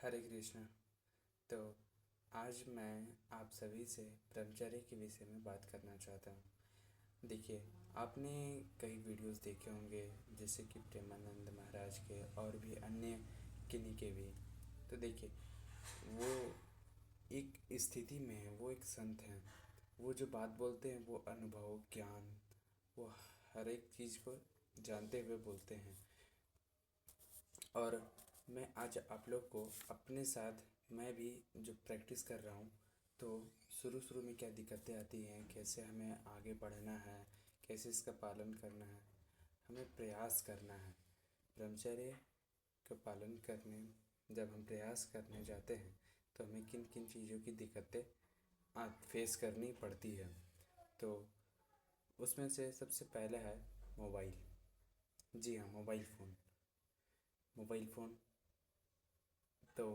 हरे कृष्ण। तो आज मैं आप सभी से ब्रह्मचर्य के विषय में बात करना चाहता हूँ। देखिए, आपने कई वीडियोस देखे होंगे, जैसे कि प्रेमानंद महाराज के और भी अन्य किन्हीं के भी। तो देखिए, वो एक स्थिति में है, वो एक संत हैं। वो जो बात बोलते हैं वो अनुभव, ज्ञान, वो हर एक चीज़ को जानते हुए बोलते हैं। और मैं आज आप लोग को अपने साथ, मैं भी जो प्रैक्टिस कर रहा हूँ, तो शुरू शुरू में क्या दिक्कतें आती हैं, कैसे हमें आगे बढ़ना है, कैसे इसका पालन करना है, हमें प्रयास करना है। ब्रह्मचर्य का पालन करने जब हम प्रयास करने जाते हैं तो हमें किन किन चीज़ों की दिक्कतें फेस करनी पड़ती है। तो उसमें से सबसे पहला है मोबाइल। जी हाँ, मोबाइल फ़ोन। मोबाइल फ़ोन तो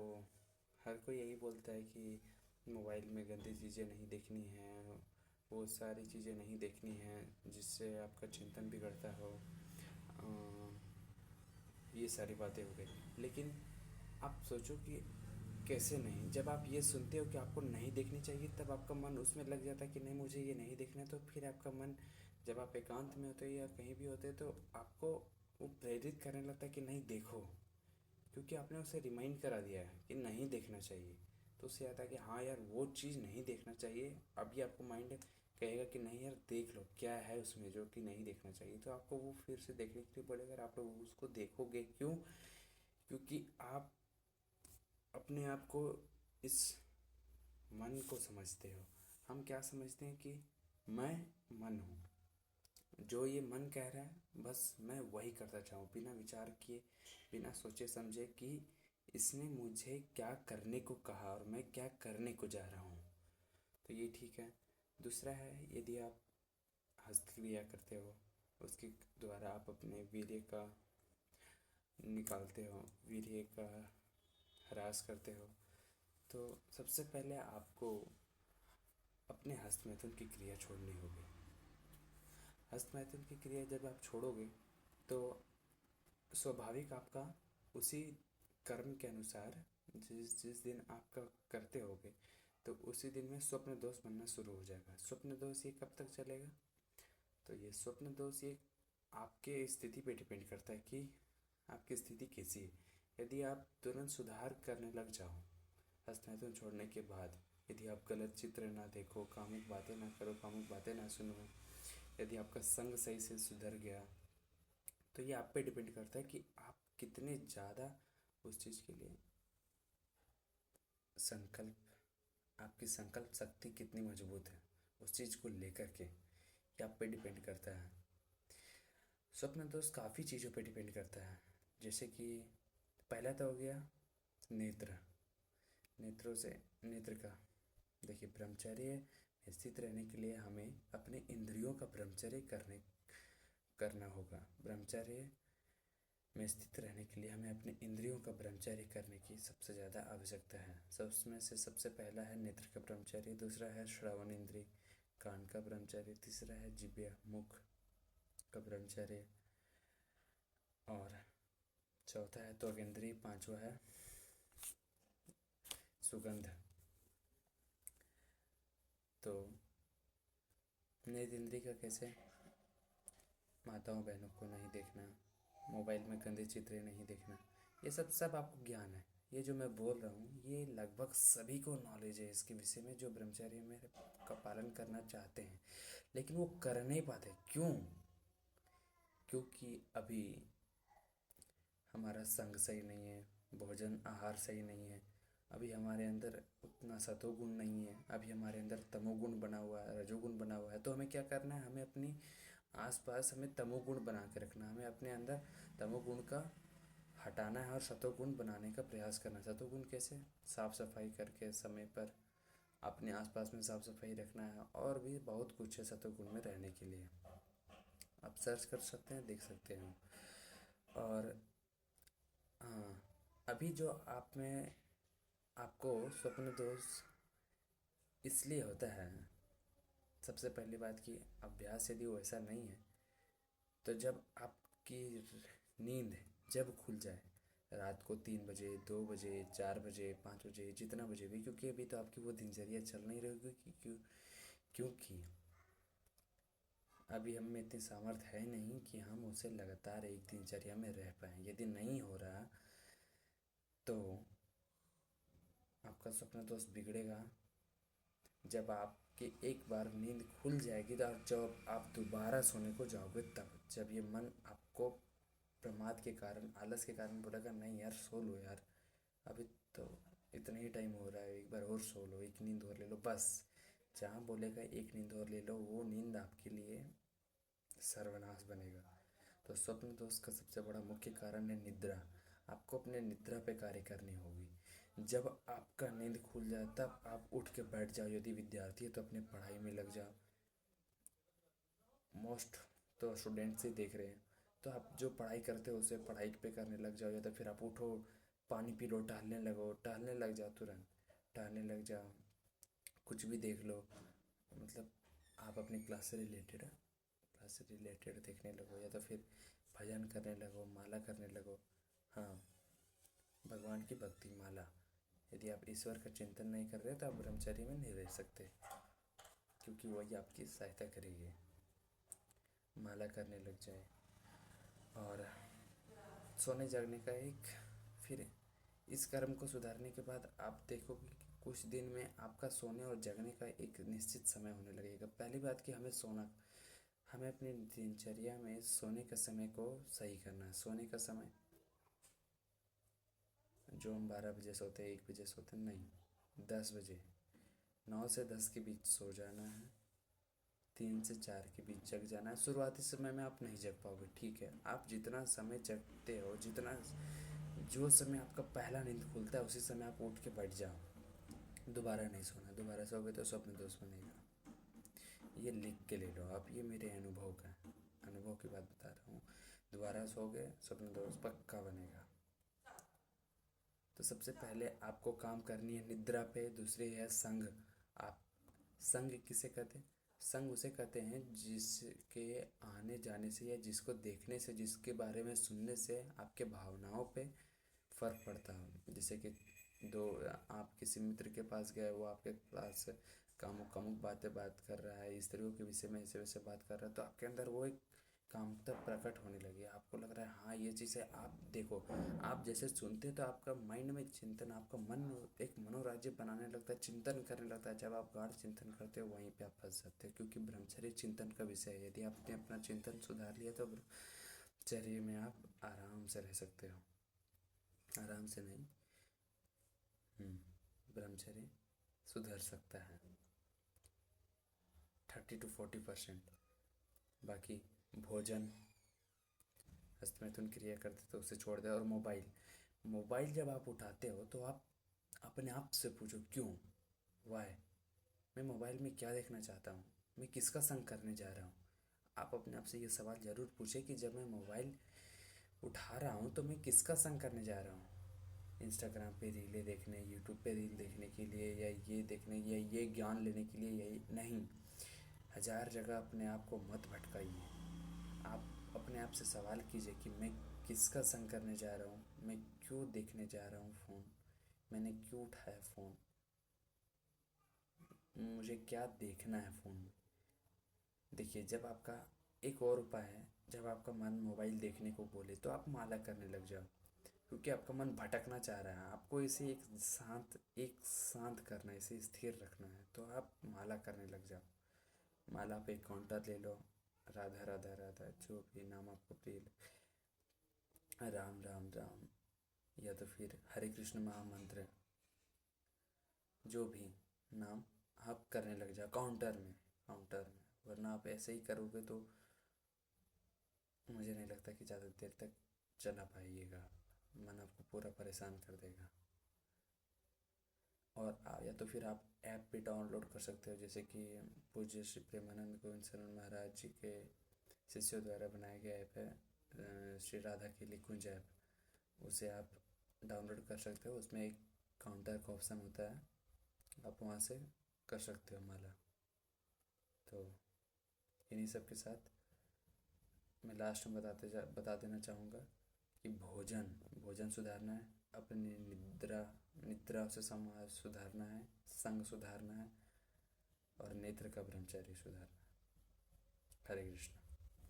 हर कोई यही बोलता है कि मोबाइल में गंदी चीज़ें नहीं देखनी हैं, वो सारी चीज़ें नहीं देखनी हैं जिससे आपका चिंतन बिगड़ता हो। ये सारी बातें हो गई, लेकिन आप सोचो कि कैसे नहीं। जब आप ये सुनते हो कि आपको नहीं देखनी चाहिए, तब आपका मन उसमें लग जाता है कि नहीं, मुझे ये नहीं देखना है। तो फिर आपका मन, जब आप एकांत में होते हो या कहीं भी होते हो, तो आपको वो प्रेरित करने लगता है कि नहीं देखो, क्योंकि आपने उसे रिमाइंड करा दिया है कि नहीं देखना चाहिए। तो उससे आता है कि हाँ यार, वो चीज़ नहीं देखना चाहिए। अभी आपको माइंड कहेगा कि नहीं यार, देख लो क्या है उसमें जो कि नहीं देखना चाहिए, तो आपको वो फिर से देखने के लिए पड़ेगा। आप लोग उसको देखोगे क्यों? क्योंकि आप अपने आप को, इस मन को समझते हो। हम क्या समझते हैं कि मैं मन हूँ, जो ये मन कह रहा है बस मैं वही करता चाहूँ, बिना विचार किए, बिना सोचे समझे कि इसने मुझे क्या करने को कहा और मैं क्या करने को जा रहा हूँ। तो ये ठीक है। दूसरा है, यदि आप हस्तक्रिया करते हो, उसके द्वारा आप अपने वीर्य का निकालते हो, वीर्य का ह्रास करते हो, तो सबसे पहले आपको अपने हस्तमैथुन की क्रिया छोड़नी होगी। हस्तमैथुन की क्रिया जब आप छोड़ोगे तो स्वाभाविक आपका उसी कर्म के अनुसार, जिस जिस दिन आपका करते होगे, तो उसी दिन में स्वप्न दोष बनना शुरू हो जाएगा। स्वप्न दोष ये कब तक चलेगा? तो ये स्वप्न दोष ये आपके स्थिति पे डिपेंड करता है कि आपकी स्थिति कैसी है। यदि आप तुरंत सुधार करने लग जाओ हस्तमैथुन छोड़ने के बाद, यदि आप गलत चित्र ना देखो, कामुक बातें ना करो, कामुक बातें ना सुनो, यदि आपका संग सही से सुधर गया, तो ये आप पे डिपेंड करता है कि आप कितने ज़्यादा उस चीज़ के लिए संकल्प, आपकी संकल्प शक्ति कितनी मजबूत है उस चीज़ को लेकर के, ये आप पे डिपेंड करता है। स्वप्न दोष काफ़ी चीज़ों पे डिपेंड करता है, जैसे कि पहला तो हो गया नेत्र, नेत्रों से, नेत्र का। देखिए, ब्रह्मचर्य में स्थित रहने के लिए हमें अपने इंद्रियों का ब्रह्मचर्य करना होगा। ब्रह्मचर्य में स्थित रहने के लिए हमें अपने इंद्रियों का ब्रह्मचर्य करने की सबसे ज़्यादा आवश्यकता है। सब उसमें से सबसे पहला है नेत्र का ब्रह्मचर्य, दूसरा है श्रवण इंद्रिय कान का ब्रह्मचर्य, तीसरा है जिह्वा मुख का ब्रह्मचर्य, और चौथा है त्वक इंद्रिय, पांचवा है सुगंध। तो नेत्र इंद्रिय का कैसे? माताओं बहनों को नहीं देखना, मोबाइल में गंदे चित्र नहीं देखना, ये सब सब आपको ज्ञान है। ये जो मैं बोल रहा हूँ ये लगभग सभी को नॉलेज है इसके विषय में, जो ब्रह्मचर्य में का पालन करना चाहते हैं, लेकिन वो कर नहीं पाते। क्यों? क्योंकि अभी हमारा संग सही नहीं है, भोजन आहार सही नहीं है, अभी हमारे अंदर उतना सतोगुण नहीं है, अभी हमारे अंदर तमोगुण बना हुआ है, रजोगुण बना हुआ है। तो हमें क्या करना है? हमें अपनी आसपास हमें तमोगुण बना के रखना है, हमें अपने अंदर तमोगुण का हटाना है और सतोगुण बनाने का प्रयास करना है। सतोगुण कैसे? साफ सफाई करके, समय पर अपने आसपास में साफ सफाई रखना है, और भी बहुत कुछ है सतोगुण में रहने के लिए। आप सर्च कर सकते हैं, देख सकते हैं। और हाँ, अभी जो आप में आपको स्वप्न दोष इसलिए होता है, सबसे पहली बात कि अभ्यास यदि वैसा नहीं है, तो जब आपकी नींद जब खुल जाए, रात को 3 बजे, 2 बजे, 4 बजे, 5 बजे, जितना बजे भी, क्योंकि अभी तो आपकी वो दिनचर्या चल नहीं रही होगी। क्योंकि अभी हम में इतनी सामर्थ्य है नहीं कि हम उसे लगातार एक दिनचर्या में रह पाएँ। यदि नहीं हो रहा तो आपका स्वप्न दोष बिगड़ेगा। जब आपकी एक बार नींद खुल जाएगी तो जब आप दोबारा सोने को जाओगे तब, जब ये मन आपको प्रमाद के कारण, आलस के कारण बोलेगा नहीं यार सो लो यार, अभी तो इतना ही टाइम हो रहा है, एक बार और सो लो, एक नींद और ले लो बस। जहाँ बोलेगा एक नींद और ले लो, वो नींद आपके लिए सर्वनाश बनेगा। तो स्वप्न दोष का सबसे बड़ा मुख्य कारण है निद्रा। आपको अपने निद्रा पे कार्य करनी होगी। जब आपका नींद खुल जाए तब आप उठ के बैठ जाओ। यदि विद्यार्थी है तो अपने पढ़ाई में लग जाओ। मोस्ट तो स्टूडेंट्स ही देख रहे हैं, तो आप जो पढ़ाई करते हो उसे पढ़ाई पे करने लग जाओ, या तो फिर आप उठो, पानी पी लो, टहलने लगो, टहलने लग जाओ, तुरंत टहलने लग जाओ, कुछ भी देख लो। मतलब आप अपनी क्लास से रिलेटेड देखने लगो, या तो फिर भजन करने लगो, माला करने लगो। हाँ, भगवान की भक्ति माला। यदि आप ईश्वर का चिंतन नहीं कर रहे तो आप ब्रह्मचर्य में नहीं रह सकते, क्योंकि वही आपकी सहायता करेगी। माला करने लग जाए। और सोने जागने का एक, फिर इस कर्म को सुधारने के बाद आप देखोगे कि कुछ दिन में आपका सोने और जगने का एक निश्चित समय होने लगेगा। पहली बात कि हमें अपनी दिनचर्या में सोने के समय को सही करना है। सोने का समय जो हम 12 बजे सोते हैं, 1 बजे सोते हैं, नहीं, 10 बजे, 9 से 10 के बीच सो जाना है, 3 से 4 के बीच जग जाना है। शुरुआती समय में आप नहीं जग पाओगे, ठीक है, आप जितना समय जगते हो, जो समय आपका पहला नींद खुलता है उसी समय आप उठ के बैठ जाओ। दोबारा नहीं सोना, दोबारा सोओगे तो स्वप्न दोष बनेगा। ये लिख के ले लो आप, ये मेरे अनुभव की बात बता रहा हूँ। दोबारा सोओगे स्वप्न दोष पक्का बनेगा। तो सबसे पहले आपको काम करनी है निद्रा पे। दूसरी है संग। आप संग किसे कहते हैं? संग उसे कहते हैं जिसके आने जाने से या जिसको देखने से, जिसके बारे में सुनने से आपके भावनाओं पे फर्क पड़ता हो। जैसे कि दो आप किसी मित्र के पास गए, वो आपके पास कामुक बातें बात कर रहा है, स्त्रियों के विषय में ऐसे वैसे बात कर रहा है, तो आपके अंदर वो एक कामुकता प्रकट होने लगी। आपको लग रहा है हाँ ये चीज़ है। आप देखो, आप जैसे सुनते हैं तो आपका माइंड में चिंतन, आपका मन एक मनोराज्य बनाने लगता है, चिंतन करने लगता है। जब आप गाढ़ चिंतन करते हो वहीं पे आप फंस जाते हो, क्योंकि ब्रह्मचर्य चिंतन का विषय है। यदि आपने अपना चिंतन सुधार लिया तो ब्रह्मचर्य में आप आराम से रह सकते हो। आराम से नहीं, ब्रह्मचर्य सुधर सकता है 30 to 40%। बाकी भोजन, हस्तमैथुन क्रिया करते तो उसे छोड़ दे। और मोबाइल जब आप उठाते हो तो आप अपने आप से पूछो क्यों, वाई, मैं मोबाइल में क्या देखना चाहता हूँ, मैं किसका संग करने जा रहा हूँ। आप अपने आप से ये सवाल ज़रूर पूछे कि जब मैं मोबाइल उठा रहा हूँ तो मैं किसका संग करने जा रहा हूँ। इंस्टाग्राम पे रीलें देखने, यूट्यूब पे रील देखने के लिए, या ये देखने, या ये ज्ञान लेने के लिए, यही नहीं। 1000 जगह अपने आप को मत भटकाइए। आप अपने आप से सवाल कीजिए कि मैं किसका संग करने जा रहा हूँ, मैं क्यों देखने जा रहा हूँ फ़ोन, मैंने क्यों उठाया फ़ोन, मुझे क्या देखना है फ़ोन में। देखिए, जब आपका एक और उपाय है, जब आपका मन मोबाइल देखने को बोले तो आप माला करने लग जाओ, क्योंकि आपका मन भटकना चाह रहा है। आपको इसे एक शांत करना है, इसे स्थिर रखना है, तो आप माला करने लग जाओ। माला पे काउंटर ले लो, राधा राधा राधा, जो भी नाम आपको प्रिय लगे, राम राम राम, या तो फिर हरे कृष्ण महामंत्र, जो भी नाम आप करने लग जाओ काउंटर में। वरना आप ऐसे ही करोगे तो मुझे नहीं लगता कि ज़्यादा देर तक चला पाइएगा, मन आपको पूरा परेशान कर देगा। और या तो फिर आप ऐप भी डाउनलोड कर सकते हो, जैसे कि पूज्य श्री प्रेमानंद गोविंद शरण महाराज जी के शिष्यों द्वारा बनाया गया ऐप है, श्री राधा की निकुंज ऐप। उसे आप डाउनलोड कर सकते हो। उसमें एक काउंटर का ऑप्शन होता है, आप वहाँ से कर सकते हो माला। तो इन्हीं सब के साथ मैं लास्ट में बता देना चाहूँगा कि भोजन सुधारना है, अपनी निद्रा निद्रा से समाज सुधारना है, संग सुधारना है और नेत्र का ब्रह्मचर्य सुधारना है। हरे कृष्ण।